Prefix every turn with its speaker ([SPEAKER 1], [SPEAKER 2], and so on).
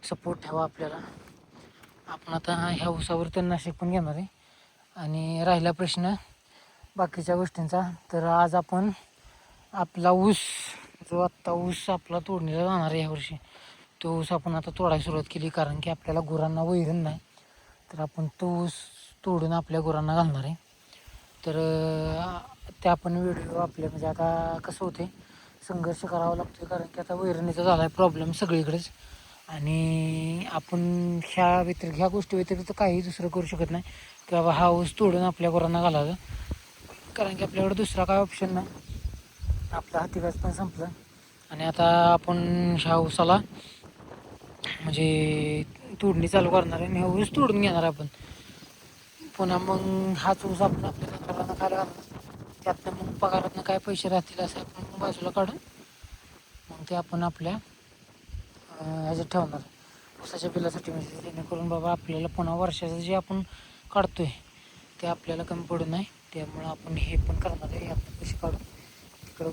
[SPEAKER 1] Support ठेवा आपल्याला. आपण आता ह्या ऊसावर तणनाशक पण घेणार आहे. आणि राहिला प्रश्न बाकीच्या गोष्टींचा, तर आज आपण आपला ऊस जो आत्ता ऊस आपला तोडणीला जाणार आहे यावर्षी, तो ऊस आपण आता तोडायला सुरुवात केली. कारण की आपल्याला गुरांना वैरण नाही, तर आपण तो ऊस तोडून आपल्या गुरांना घालणार आहे. तर ते आपण व्हिडिओ आपल्या म्हणजे आता कसं होते, संघर्ष करावा लागतो. कारण की आता वैरणीचा झाला आहे प्रॉब्लेम सगळीकडेच. आणि आपण ह्या गोष्टी व्यतिरिक्त काही दुसरं करू शकत नाही की बाबा हा ऊस तोडून आपल्या गुरांना घालायचा. कारण की आपल्याकडे दुसरा काय ऑप्शन नाही. आपला हातीव्याज पण संपलं आणि आता आपण ह्या ऊसाला म्हणजे तोडणी चालू करणार आहे आणि हा ऊस तोडून घेणार आपण. पुन्हा मग हाच ऊस आपण आपल्या जनावरांना खायला घालणार. त्यातनं मग पगारातनं काय पैसे राहतील असं आपण बाजूला काढून मग ते आपण आपल्या ह्याच्यात ठेवणार ऊसाच्या बिलासाठी. म्हणजे जेणेकरून बाबा आपल्याला पुन्हा वर्षाचं जे आपण काढतो आहे ते आपल्याला कमी पडू नये. त्यामुळं आपण हे पण करणार आहे. आपण पैसे काढून तिकडं